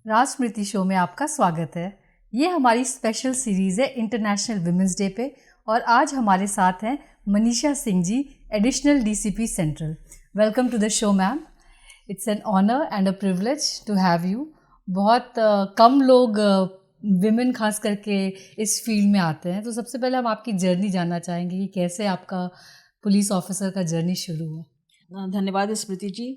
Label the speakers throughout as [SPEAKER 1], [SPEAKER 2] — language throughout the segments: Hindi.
[SPEAKER 1] राज स्मृति शो में आपका स्वागत है। ये हमारी स्पेशल सीरीज़ है इंटरनेशनल विमेंस डे पे और आज हमारे साथ हैं Manisha Singh ji, additional DCP central. Welcome to the show ma'am. It's an honour and a privilege to have you. बहुत कम लोग विमेन खास करके इस फील्ड में आते हैं, तो सबसे पहले हम आपकी जर्नी जानना चाहेंगे कि कैसे आपका पुलिस ऑफिसर का जर्नी शुरू हुआ।
[SPEAKER 2] धन्यवाद स्मृति जी।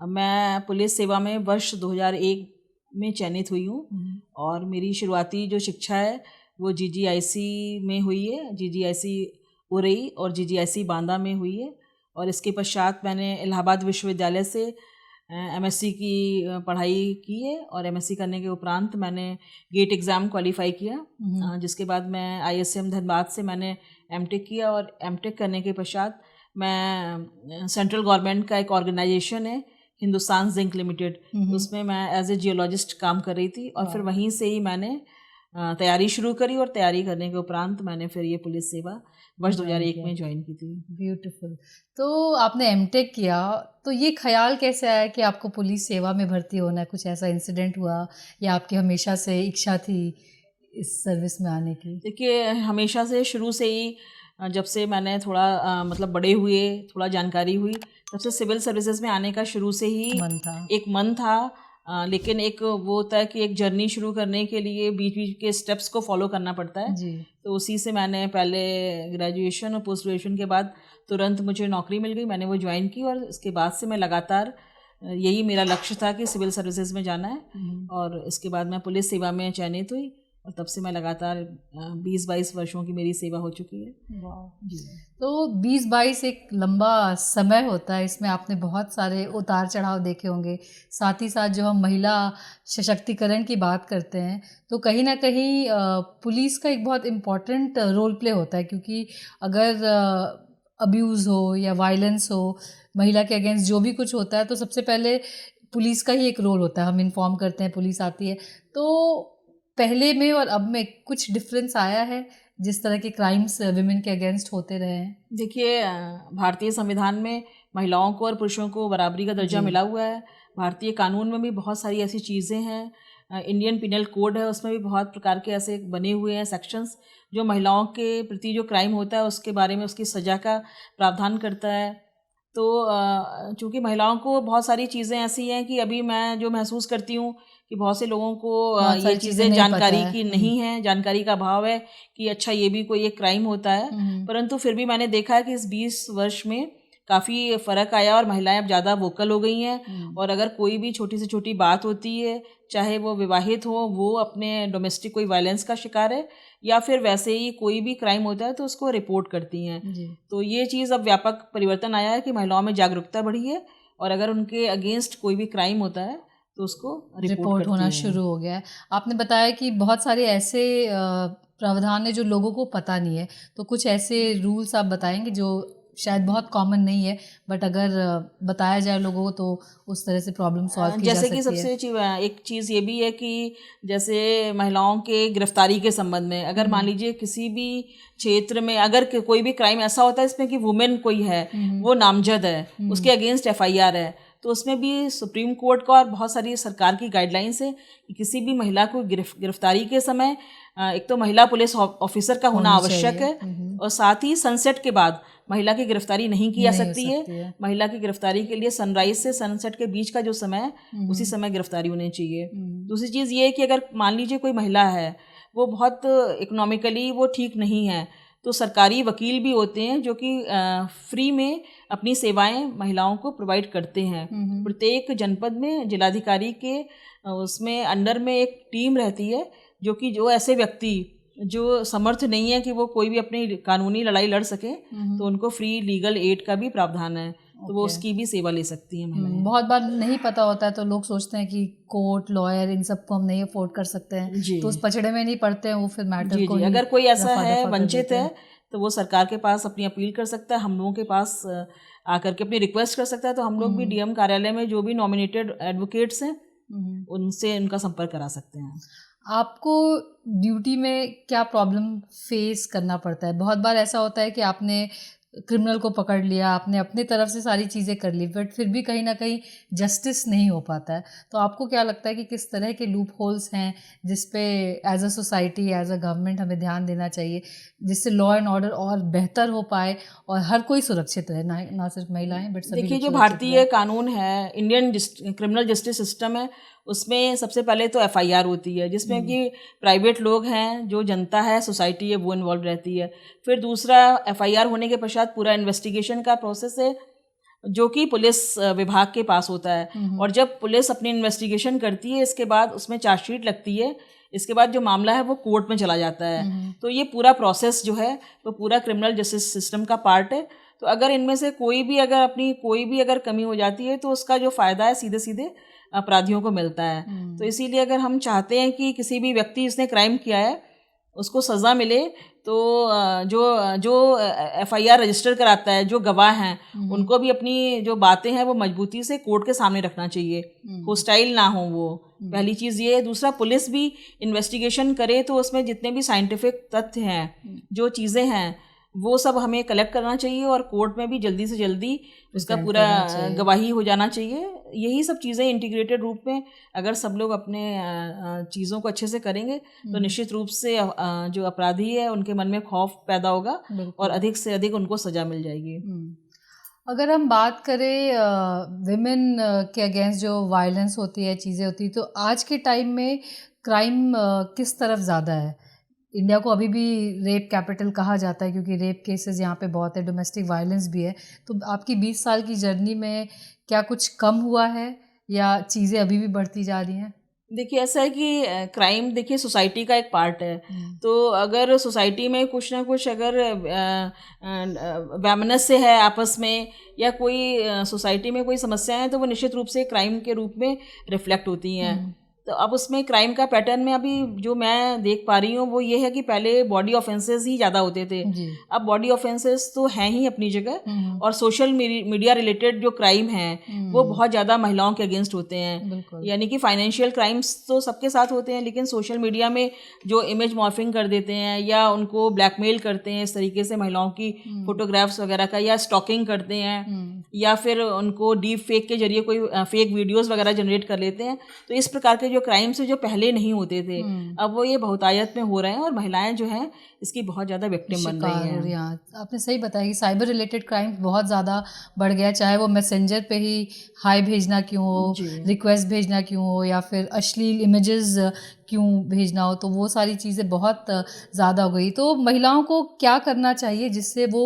[SPEAKER 2] मैं पुलिस सेवा में वर्ष 2001 में चयनित हुई हूँ और मेरी शुरुआती जो शिक्षा है वो जीजीआईसी में हुई है, जीजीआईसी उरई और जीजीआईसी बांदा में हुई है। और इसके पश्चात मैंने इलाहाबाद विश्वविद्यालय से एमएससी की पढ़ाई की है और एमएससी करने के उपरांत मैंने गेट एग्ज़ाम क्वालिफाई किया, जिसके बाद मैं आईएसएम धनबाद से मैंने एमटेक किया और एमटेक करने के पश्चात मैं सेंट्रल गवर्नमेंट का एक ऑर्गेनाइजेशन है हिंदुस्तान जिंक लिमिटेड, उसमें मैं एज ए जियोलॉजिस्ट काम कर रही थी और फिर वहीं से ही मैंने तैयारी शुरू करी और तैयारी करने के उपरांत मैंने फिर ये पुलिस सेवा वर्ष 2001 में ज्वाइन की थी।
[SPEAKER 1] ब्यूटीफुल। तो आपने एमटेक किया, तो ये ख्याल कैसे आया कि आपको पुलिस सेवा में भर्ती होना है? कुछ ऐसा इंसिडेंट हुआ या आपकी हमेशा से इच्छा थी इस सर्विस में आने की?
[SPEAKER 2] देखिए, हमेशा से शुरू से ही जब से मैंने थोड़ा मतलब बड़े हुए, थोड़ा जानकारी हुई, तब से सिविल सर्विसेज में आने का शुरू से ही एक मन था। लेकिन एक वो होता है कि एक जर्नी शुरू करने के लिए बीच बीच के स्टेप्स को फॉलो करना पड़ता है
[SPEAKER 1] जी।
[SPEAKER 2] तो उसी से मैंने पहले ग्रेजुएशन और पोस्ट ग्रेजुएशन के बाद तुरंत मुझे नौकरी मिल गई, मैंने वो ज्वाइन की और इसके बाद से मैं लगातार यही मेरा लक्ष्य था कि सिविल सर्विसेज में जाना है। और इसके बाद मैं पुलिस सेवा में चयनित हुई और तब से मैं लगातार 20-22 वर्षों की मेरी सेवा हो चुकी है।
[SPEAKER 1] वाह जी। तो 20-22 एक लंबा समय होता है, इसमें आपने बहुत सारे उतार चढ़ाव देखे होंगे। साथ ही साथ जो हम महिला सशक्तिकरण की बात करते हैं तो कहीं ना कहीं पुलिस का एक बहुत इम्पॉर्टेंट रोल प्ले होता है, क्योंकि अगर अब्यूज़ हो या वायलेंस हो, महिला के अगेंस्ट जो भी कुछ होता है तो सबसे पहले पुलिस का ही एक रोल होता है। हम इन्फॉर्म करते हैं, पुलिस आती है। तो पहले में और अब में कुछ डिफरेंस आया है जिस तरह के क्राइम्स विमेन के अगेंस्ट होते रहे हैं?
[SPEAKER 2] देखिए, भारतीय संविधान में महिलाओं को और पुरुषों को बराबरी का दर्जा मिला हुआ है। भारतीय कानून में भी बहुत सारी ऐसी चीज़ें हैं। इंडियन पिनल कोड है, उसमें भी बहुत प्रकार के ऐसे बने हुए हैं सेक्शंस जो महिलाओं के प्रति जो क्राइम होता है उसके बारे में उसकी सज़ा का प्रावधान करता है। तो चूँकि महिलाओं को बहुत सारी चीज़ें ऐसी हैं कि अभी मैं जो महसूस करती हूँ कि बहुत से लोगों को ये चीज़ें जानकारी की नहीं है, जानकारी का अभाव है कि अच्छा ये भी कोई एक क्राइम होता है। परंतु फिर भी मैंने देखा है कि इस 20 वर्ष में काफ़ी फ़र्क आया और महिलाएं अब ज़्यादा वोकल हो गई हैं। और अगर कोई भी छोटी से छोटी बात होती है, चाहे वो विवाहित हो, वो अपने डोमेस्टिक कोई वायलेंस का शिकार है या फिर वैसे ही कोई भी क्राइम होता है तो उसको रिपोर्ट करती हैं। तो ये चीज़ अब व्यापक परिवर्तन आया है कि महिलाओं में जागरूकता बढ़ी है और अगर उनके अगेंस्ट कोई भी क्राइम होता है तो उसको रिपोर्ट होना
[SPEAKER 1] शुरू हो गया है। आपने बताया कि बहुत सारे ऐसे प्रावधान है जो लोगों को पता नहीं है, तो कुछ ऐसे रूल्स आप बताएंगे जो शायद बहुत कॉमन नहीं है बट अगर बताया जाए लोगों को तो उस तरह से प्रॉब्लम सॉल्व की जा सकती है?
[SPEAKER 2] जैसे कि सबसे एक चीज़ ये भी है कि जैसे महिलाओं के गिरफ्तारी के संबंध में अगर मान लीजिए किसी भी क्षेत्र में अगर कोई भी क्राइम ऐसा होता है इसमें कि वुमेन कोई है, वो नामजद है, उसके अगेंस्ट एफआईआर है, तो उसमें भी सुप्रीम कोर्ट का और बहुत सारी सरकार की गाइडलाइंस है कि किसी भी महिला को गिरफ्तारी के समय एक तो महिला पुलिस ऑफिसर का होना आवश्यक है और साथ ही सनसेट के बाद महिला की गिरफ्तारी नहीं की जा सकती है। महिला की गिरफ्तारी के लिए सनराइज से सनसेट के बीच का जो समय है उसी समय गिरफ्तारी होनी चाहिए। दूसरी चीज़ ये है कि अगर मान लीजिए कोई महिला है, वो बहुत इकोनॉमिकली वो ठीक नहीं है, तो सरकारी वकील भी होते हैं जो कि फ्री में अपनी सेवाएं महिलाओं को प्रोवाइड करते हैं। प्रत्येक जनपद में जिलाधिकारी के उसमें अंडर में एक टीम रहती है जो कि जो ऐसे व्यक्ति जो समर्थ नहीं है कि वो कोई भी अपनी कानूनी लड़ाई लड़ सके तो उनको फ्री लीगल एड का भी प्रावधान है, तो वो उसकी भी सेवा ले सकती हैं महिलाएं।
[SPEAKER 1] बहुत बार नहीं पता होता है तो लोग सोचते हैं कि कोर्ट लॉयर इन सबको हम नहीं अफोर्ड कर सकते हैं, तो उस पचड़े में नहीं पड़ते हैं, वो फिर मैटर को
[SPEAKER 2] अगर कोई ऐसा है वंचित है तो वो सरकार के पास अपनी अपील कर सकता है, हम लोगों के पास आकर के अपनी रिक्वेस्ट कर सकता है। तो हम लोग भी डीएम कार्यालय में जो भी नॉमिनेटेड एडवोकेट्स हैं उनसे उनका संपर्क करा सकते हैं।
[SPEAKER 1] आपको ड्यूटी में क्या प्रॉब्लम फेस करना पड़ता है? बहुत बार ऐसा होता है कि आपने क्रिमिनल को पकड़ लिया, आपने अपनी तरफ से सारी चीज़ें कर ली, बट फिर भी कहीं ना कहीं जस्टिस नहीं हो पाता है। तो आपको क्या लगता है कि किस तरह के लूप होल्स हैं जिस पे as a society, as a government हमें ध्यान देना चाहिए, जिससे लॉ एंड ऑर्डर और बेहतर हो पाए और हर कोई सुरक्षित रहे, ना सिर्फ महिलाएं बट सभी
[SPEAKER 2] देखिए,
[SPEAKER 1] लोग
[SPEAKER 2] जो
[SPEAKER 1] सुरक्षित
[SPEAKER 2] भारतीय कानून है, इंडियन क्रिमिनल जस्टिस सिस्टम है, उसमें सबसे पहले तो एफआईआर होती है, जिसमें कि प्राइवेट लोग हैं, जो जनता है, सोसाइटी है, वो इन्वॉल्व रहती है। फिर दूसरा, एफआईआर होने के पश्चात पूरा इन्वेस्टिगेशन का प्रोसेस है, जो कि पुलिस विभाग के पास होता है। और जब पुलिस अपनी इन्वेस्टिगेशन करती है, इसके बाद उसमें चार्जशीट लगती है, इसके बाद जो मामला है वो कोर्ट में चला जाता है। तो ये पूरा प्रोसेस जो है वो पूरा क्रिमिनल जस्टिस सिस्टम का पार्ट है। तो अगर इनमें से कोई भी अगर कमी हो जाती है, तो उसका जो फ़ायदा है सीधे सीधे अपराधियों को मिलता है। तो इसीलिए अगर हम चाहते हैं कि किसी भी व्यक्ति जिसने क्राइम किया है उसको सज़ा मिले, तो जो जो एफआईआर रजिस्टर कराता है, जो गवाह हैं, उनको भी अपनी जो बातें हैं वो मजबूती से कोर्ट के सामने रखना चाहिए, होस्टाइल ना हो वो। पहली चीज़ ये है। दूसरा, पुलिस भी इन्वेस्टिगेशन करे तो उसमें जितने भी साइंटिफिक तथ्य हैं, जो चीज़ें हैं, वो सब हमें कलेक्ट करना चाहिए और कोर्ट में भी जल्दी से जल्दी उसका पूरा गवाही हो जाना चाहिए। यही सब चीज़ें इंटीग्रेटेड रूप में अगर सब लोग अपने चीज़ों को अच्छे से करेंगे तो निश्चित रूप से जो अपराधी है उनके मन में खौफ पैदा होगा और अधिक से अधिक उनको सज़ा मिल जाएगी।
[SPEAKER 1] अगर हम बात करें विमेन के अगेंस्ट जो वायलेंस होती है, चीज़ें होती है, तो आज के टाइम में क्राइम किस तरफ ज़्यादा है? इंडिया को अभी भी रेप कैपिटल कहा जाता है क्योंकि रेप केसेस यहाँ पे बहुत है, डोमेस्टिक वायलेंस भी है। तो आपकी 20 साल की जर्नी में क्या कुछ कम हुआ है या चीज़ें अभी भी बढ़ती जा रही हैं?
[SPEAKER 2] देखिए, ऐसा है कि क्राइम, देखिए, सोसाइटी का एक पार्ट है। तो अगर सोसाइटी में कुछ ना कुछ अगर वैमनस्य है आपस में, या कोई सोसाइटी में कोई समस्या है, तो वो निश्चित रूप से क्राइम के रूप में रिफ्लेक्ट होती हैं। तो अब उसमें क्राइम का पैटर्न में अभी जो मैं देख पा रही हूँ वो ये है कि पहले बॉडी ऑफेंसेस ही ज़्यादा होते थे। अब बॉडी ऑफेंसेस तो हैं ही अपनी जगह, और सोशल मीडिया रिलेटेड जो क्राइम है वो बहुत ज़्यादा महिलाओं के अगेंस्ट होते हैं। यानी कि फाइनेंशियल क्राइम्स तो सबके साथ होते हैं, लेकिन सोशल मीडिया में जो इमेज मॉर्फिंग कर देते हैं या उनको ब्लैकमेल करते हैं इस तरीके से महिलाओं की फोटोग्राफ्स वगैरह का, या स्टॉकिंग करते हैं, या फिर उनको डीप फेक के जरिए कोई फेक वीडियोज़ वगैरह जनरेट कर लेते हैं। तो इस प्रकार के क्राइम से जो पहले नहीं होते थे, अब वो ये बहुतायत में हो रहे हैं और महिलाएं जो हैं इसकी बहुत ज़्यादा विक्टिम बन रही हैं।
[SPEAKER 1] आपने सही बताया कि साइबर रिलेटेड क्राइम बहुत ज़्यादा बढ़ गया, चाहे वो मैसेंजर पे ही हाई भेजना क्यों हो, रिक्वेस्ट भेजना क्यों हो, या फिर अश्लील इमेजेस क्यों भेजना हो, तो वो सारी चीज़ें बहुत ज़्यादा हो गई। तो महिलाओं को क्या करना चाहिए जिससे वो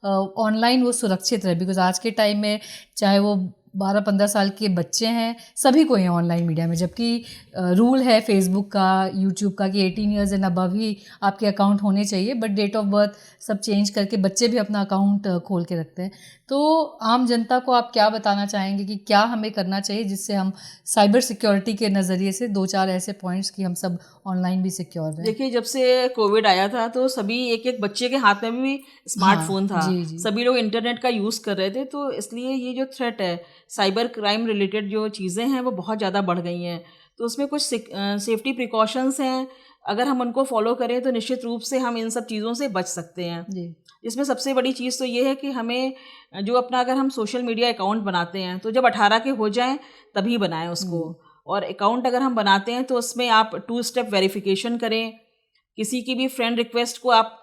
[SPEAKER 1] ऑनलाइन वो सुरक्षित रहे? बिकॉज आज के टाइम में चाहे वो 12-15 साल के बच्चे हैं, सभी को हैं ऑनलाइन मीडिया में, जबकि रूल है फेसबुक का, यूट्यूब का कि 18 ईयर्स एंड अबव ही आपके अकाउंट होने चाहिए, बट डेट ऑफ बर्थ सब चेंज करके बच्चे भी अपना अकाउंट खोल के रखते हैं। तो आम जनता को आप क्या बताना चाहेंगे कि क्या हमें करना चाहिए जिससे हम साइबर सिक्योरिटी के नज़रिए से 2-4 ऐसे पॉइंट्स कि हम सब ऑनलाइन भी सिक्योर रहें?
[SPEAKER 2] देखिए, जब से कोविड आया था तो सभी एक बच्चे के हाथ में भी स्मार्टफोन था। जी। सभी लोग इंटरनेट का यूज़ कर रहे थे, तो इसलिए ये जो थ्रेट है, साइबर क्राइम रिलेटेड जो चीज़ें हैं वो बहुत ज़्यादा बढ़ गई हैं। तो उसमें कुछ सेफ्टी प्रिकॉशंस हैं, अगर हम उनको फॉलो करें तो निश्चित रूप से हम इन सब चीज़ों से बच सकते हैं। इसमें सबसे बड़ी चीज़ तो ये है कि हमें जो अपना, अगर हम सोशल मीडिया अकाउंट बनाते हैं तो जब 18 के हो जाएं तभी बनाएं उसको। और अकाउंट अगर हम बनाते हैं तो उसमें आप 2 स्टेप वेरिफिकेशन करें, किसी की भी फ्रेंड रिक्वेस्ट को आप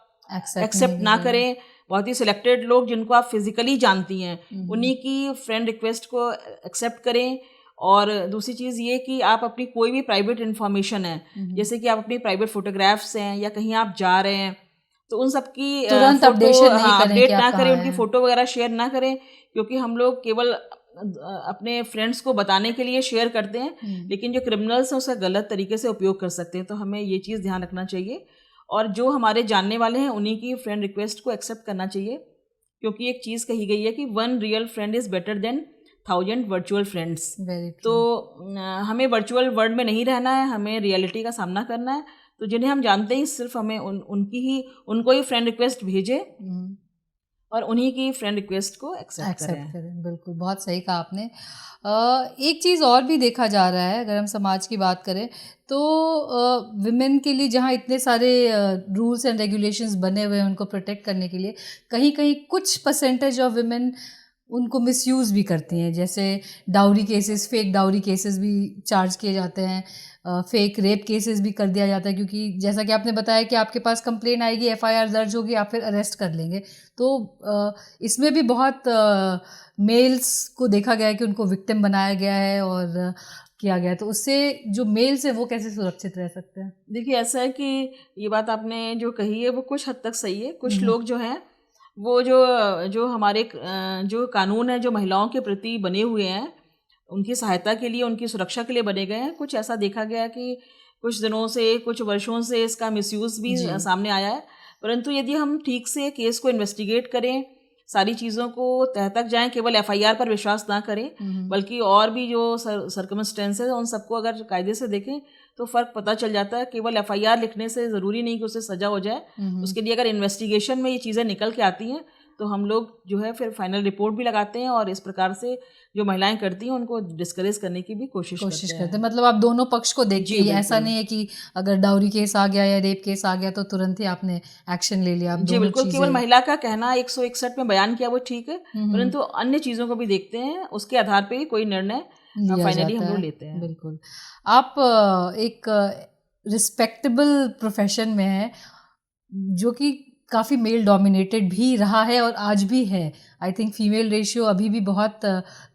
[SPEAKER 2] एक्सेप्ट ना करें। बहुत ही सिलेक्टेड लोग जिनको आप फिजिकली जानती हैं उन्हीं की फ्रेंड रिक्वेस्ट को एक्सेप्ट करें। और दूसरी चीज़ ये कि आप अपनी कोई भी प्राइवेट इन्फॉर्मेशन है, जैसे कि आप अपनी प्राइवेट फोटोग्राफ्स हैं या कहीं आप जा रहे हैं, तो उन सब की
[SPEAKER 1] तुरंत
[SPEAKER 2] अपडेट ना करें, उनकी फ़ोटो वगैरह शेयर ना करें, क्योंकि हम लोग केवल अपने फ्रेंड्स को बताने के लिए शेयर करते हैं, लेकिन जो क्रिमिनल्स हैं उसका गलत तरीके से उपयोग कर सकते हैं। तो हमें ये चीज़ ध्यान रखना चाहिए, और जो हमारे जानने वाले हैं उन्हीं की फ्रेंड रिक्वेस्ट को एक्सेप्ट करना चाहिए, क्योंकि एक चीज़ कही गई है कि 1 real friend is better than 1000 virtual friends. तो हमें वर्चुअल वर्ल्ड में नहीं रहना है, हमें रियलिटी का सामना करना है। तो जिन्हें हम जानते हैं सिर्फ हमें उनको ही फ्रेंड रिक्वेस्ट भेजें, और उन्हीं की फ्रेंड रिक्वेस्ट को एक्सेप्ट
[SPEAKER 1] करें। बिल्कुल, बहुत सही कहा आपने। एक चीज़ और भी देखा जा रहा है, अगर हम समाज की बात करें तो विमेन के लिए जहाँ इतने सारे रूल्स एंड रेगुलेशंस बने हुए हैं उनको प्रोटेक्ट करने के लिए, कहीं कहीं कुछ परसेंटेज ऑफ विमेन उनको मिसयूज़ भी करती हैं। जैसे dowry cases, fake dowry cases भी चार्ज किए जाते हैं, फेक रेप केसेस भी कर दिया जाता है, क्योंकि जैसा कि आपने बताया कि आपके पास कंप्लेन आएगी, एफआईआर दर्ज होगी, आप फिर अरेस्ट कर लेंगे। तो इसमें भी बहुत मेल्स को देखा गया है कि उनको विक्टिम बनाया गया है और किया गया है। तो उससे जो मेल्स हैं वो कैसे सुरक्षित रह सकते हैं?
[SPEAKER 2] देखिए, ऐसा है कि ये बात आपने जो कही है वो कुछ हद तक सही है। कुछ लोग जो हैं वो जो हमारे जो कानून है जो महिलाओं के प्रति बने हुए हैं, उनकी सहायता के लिए, उनकी सुरक्षा के लिए बने गए हैं। कुछ ऐसा देखा गया कि कुछ दिनों से, कुछ वर्षों से इसका मिसयूज़ भी सामने आया है। परंतु यदि हम ठीक से केस को इन्वेस्टिगेट करें, सारी चीज़ों को तह तक जाएं, केवल एफआईआर पर विश्वास ना करें, बल्कि और भी जो सर्कमस्टेंसेस हैं उन सबको अगर कायदे से देखें तो फ़र्क पता चल जाता है। केवल एफआईआर लिखने से ज़रूरी नहीं कि उसे सज़ा हो जाए। उसके लिए अगर इन्वेस्टिगेशन में ये चीज़ें निकल के आती हैं तो हम लोग जो है फिर फाइनल रिपोर्ट भी लगाते हैं और इस प्रकार से जो महिलाएं करती हैं उनको डिस्करेज करने की भी कोशिश करते हैं।
[SPEAKER 1] मतलब आप दोनों पक्ष को देखते हैं, ऐसा नहीं है कि अगर डाउरी केस आ गया या रेप केस आ गया तो तुरंत ही आपने एक्शन ले लिया। आप
[SPEAKER 2] जी बिल्कुल, केवल महिला का कहना 161 में बयान किया वो ठीक है, परंतु अन्य चीज़ों को भी देखते हैं, उसके आधार पे ही कोई निर्णय फाइनली हम लोग लेते हैं।
[SPEAKER 1] बिल्कुल। आप एक रिस्पेक्टेबल प्रोफेशन में हैं जो कि काफ़ी मेल डोमिनेटेड भी रहा है और आज भी है। आई थिंक फीमेल रेशियो अभी भी बहुत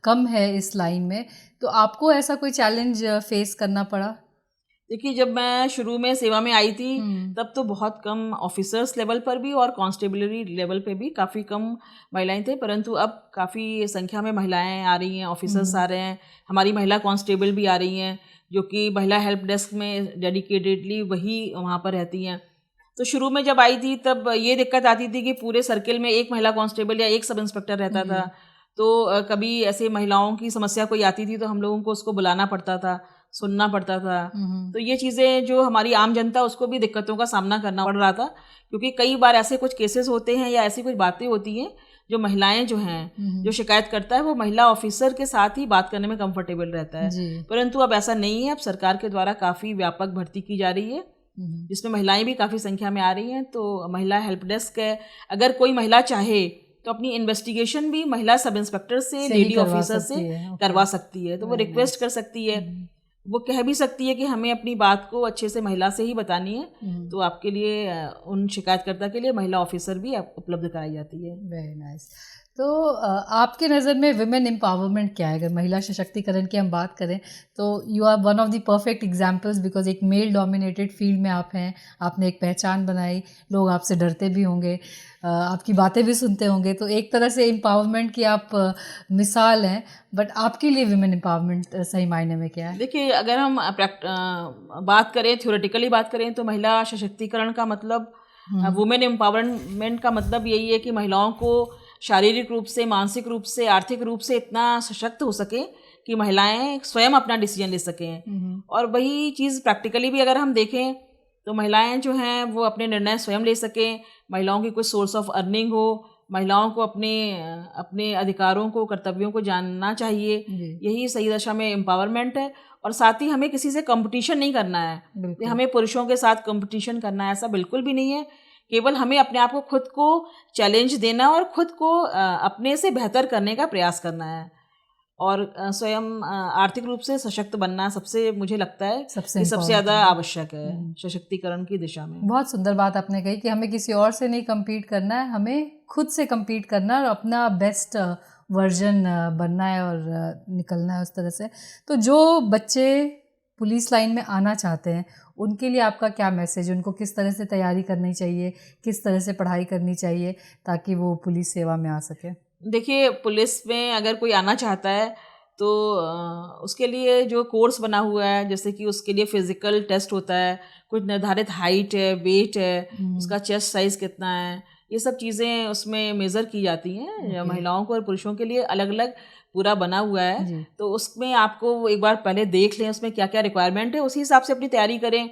[SPEAKER 1] कम है इस लाइन में। तो आपको ऐसा कोई चैलेंज फेस करना पड़ा?
[SPEAKER 2] देखिए, जब मैं शुरू में सेवा में आई थी तब तो बहुत कम ऑफिसर्स लेवल पर भी और कांस्टेबलरी लेवल पे भी काफ़ी कम महिलाएं थे, परंतु अब काफ़ी संख्या में महिलाएं आ रही हैं, ऑफिसर्स आ रहे हैं। हमारी महिला कांस्टेबल भी आ रही हैं जो कि महिला हेल्प डेस्क में डेडिकेटेडली वही वहाँ पर रहती हैं। तो शुरू में जब आई थी तब ये दिक्कत आती थी कि पूरे सर्किल में एक महिला कांस्टेबल या एक सब इंस्पेक्टर रहता था। तो कभी ऐसे महिलाओं की समस्या कोई आती थी तो हम लोगों को उसको बुलाना पड़ता था, सुनना पड़ता था। तो ये चीज़ें जो हमारी आम जनता, उसको भी दिक्कतों का सामना करना पड़ रहा था, क्योंकि कई बार ऐसे कुछ केसेस होते हैं या ऐसी कुछ बातें होती हैं जो महिलाएं जो हैं, जो शिकायत करता है वो महिला ऑफिसर के साथ ही बात करने में कंफर्टेबल रहता है। परंतु अब ऐसा नहीं है। अब सरकार के द्वारा काफ़ी व्यापक भर्ती की जा रही है जिसमें महिलाएं भी काफ़ी संख्या में आ रही हैं। तो महिला हेल्प डेस्क है, अगर कोई महिला चाहे तो अपनी इन्वेस्टिगेशन भी महिला सब इंस्पेक्टर से, लेडी ऑफिसर से करवा सकती है। तो वो रिक्वेस्ट कर सकती है, वो कह भी सकती है कि हमें अपनी बात को अच्छे से महिला से ही बतानी है। तो आपके लिए, उन शिकायतकर्ता के लिए महिला ऑफिसर भी उपलब्ध कराई जाती है।
[SPEAKER 1] Very nice. तो आपके नज़र में विमेन एम्पावरमेंट क्या है? अगर महिला सशक्तिकरण की हम बात करें तो you are one of the perfect examples, because एक मेल डोमिनेटेड फील्ड में आप हैं, आपने एक पहचान बनाई, लोग आपसे डरते भी होंगे, आपकी बातें भी सुनते होंगे। तो एक तरह से एम्पावरमेंट की आप मिसाल हैं। बट आपके लिए विमेन एम्पावरमेंट सही मायने में क्या है?
[SPEAKER 2] देखिए, अगर हम बात करें, थ्योरेटिकली बात करें, तो महिला सशक्तिकरण का मतलब, वुमेन एम्पावरमेंट का मतलब यही है कि महिलाओं को शारीरिक रूप से, मानसिक रूप से, आर्थिक रूप से इतना सशक्त हो सके कि महिलाएं स्वयं अपना डिसीजन ले सकें। और वही चीज़ प्रैक्टिकली भी अगर हम देखें तो महिलाएं जो हैं वो अपने निर्णय स्वयं ले सकें, महिलाओं की कुछ सोर्स ऑफ अर्निंग हो, महिलाओं को अपने अधिकारों को, कर्तव्यों को जानना चाहिए। यही सही दशा में एम्पावरमेंट है। और साथ ही हमें किसी से कंपटीशन नहीं करना है, हमें पुरुषों के साथ कंपटीशन करना है, ऐसा बिल्कुल भी नहीं है। केवल हमें अपने आप को, खुद को चैलेंज देना और खुद को अपने से बेहतर करने का प्रयास करना है। और स्वयं आर्थिक रूप से सशक्त बनना सबसे, मुझे लगता है सबसे ज़्यादा आवश्यक है सशक्तिकरण की दिशा में।
[SPEAKER 1] बहुत सुंदर बात आपने कही कि हमें किसी और से नहीं कम्पीट करना है, हमें खुद से कम्पीट करना है और अपना बेस्ट वर्जन बनना है और निकलना है उस तरह से। तो जो बच्चे पुलिस लाइन में आना चाहते हैं उनके लिए आपका क्या मैसेज? उनको किस तरह से तैयारी करनी चाहिए, किस तरह से पढ़ाई करनी चाहिए ताकि वो पुलिस सेवा में आ सके?
[SPEAKER 2] देखिए, पुलिस में अगर कोई आना चाहता है तो उसके लिए जो कोर्स बना हुआ है, जैसे कि उसके लिए फिजिकल टेस्ट होता है, कुछ निर्धारित हाइट है, वेट है, उसका चेस्ट साइज़ कितना है, ये सब चीज़ें उसमें मेज़र की जाती हैं। महिलाओं को और पुरुषों के लिए अलग अलग पूरा बना हुआ है। तो उसमें आपको एक बार पहले देख लें उसमें क्या क्या रिक्वायरमेंट है, उसी हिसाब से अपनी तैयारी करें।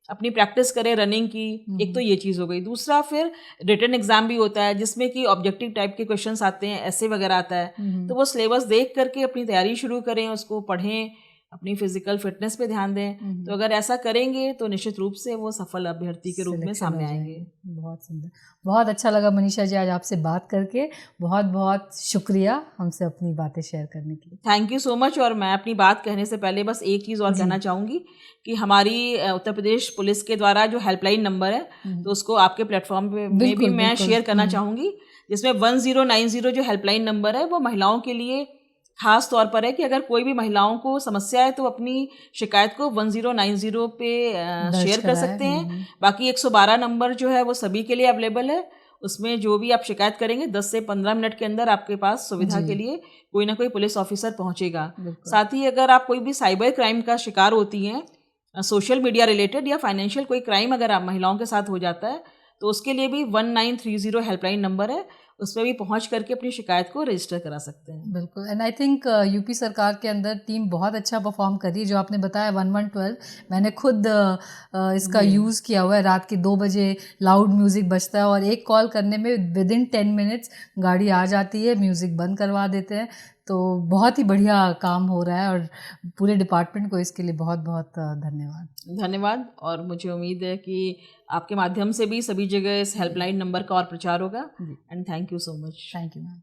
[SPEAKER 2] अपनी प्रैक्टिस करें रनिंग की। एक तो ये चीज़ हो गई। दूसरा फिर रिटन एग्जाम भी होता है जिसमें कि ऑब्जेक्टिव टाइप के क्वेश्चंस आते हैं, ऐसे वगैरह आता है, तो वो सिलेबस देख करके अपनी तैयारी शुरू करें, उसको पढ़ें, अपनी फिजिकल फिटनेस पे ध्यान दें। तो अगर ऐसा करेंगे तो निश्चित रूप से वो सफल अभ्यर्थी के रूप में
[SPEAKER 1] सिलेक्शन
[SPEAKER 2] सामने
[SPEAKER 1] हो
[SPEAKER 2] आएंगे।
[SPEAKER 1] जाएंगे। बहुत सुंदर, बहुत अच्छा लगा मनीषा जी आज आपसे बात करके। बहुत बहुत शुक्रिया हमसे अपनी बातें शेयर करने के लिए।
[SPEAKER 2] Thank you so much. और मैं अपनी बात कहने से पहले बस एक चीज़ और कहना चाहूँगी कि हमारी उत्तर प्रदेश पुलिस के द्वारा जो हेल्पलाइन नंबर है, तो उसको आपके प्लेटफॉर्म पे में भी मैं शेयर करना चाहूँगी, जिसमें 1090 जो हेल्पलाइन नंबर है वो महिलाओं के लिए खास तौर पर है कि अगर कोई भी महिलाओं को समस्या है तो अपनी शिकायत को 1090 पे शेयर कर सकते हैं। बाकी 112 नंबर जो है वो सभी के लिए अवेलेबल है। उसमें जो भी आप शिकायत करेंगे 10 से 15 मिनट के अंदर आपके पास सुविधा के लिए कोई ना कोई पुलिस ऑफिसर पहुंचेगा। साथ ही अगर आप कोई भी साइबर क्राइम का शिकार होती हैं, सोशल मीडिया रिलेटेड या फाइनेंशियल कोई क्राइम अगर आप महिलाओं के साथ हो जाता है, तो उसके लिए भी 1930 हेल्पलाइन नंबर है, उस पर भी पहुंच करके अपनी शिकायत को रजिस्टर करा सकते हैं।
[SPEAKER 1] बिल्कुल। एंड आई थिंक यूपी सरकार के अंदर टीम बहुत अच्छा परफॉर्म कर रही है। जो आपने बताया 1112, मैंने खुद इसका यूज़ किया हुआ है। रात के 2 बजे लाउड म्यूज़िक बजता है और एक कॉल करने में विदिन 10 मिनट्स गाड़ी आ जाती है, म्यूज़िक बंद करवा देते हैं। तो बहुत ही बढ़िया काम हो रहा है और पूरे डिपार्टमेंट को इसके लिए बहुत बहुत
[SPEAKER 2] धन्यवाद। और मुझे उम्मीद है कि आपके माध्यम से भी सभी जगह इस हेल्पलाइन नंबर का और प्रचार होगा। And thank you so much.
[SPEAKER 1] Thank you ma'am.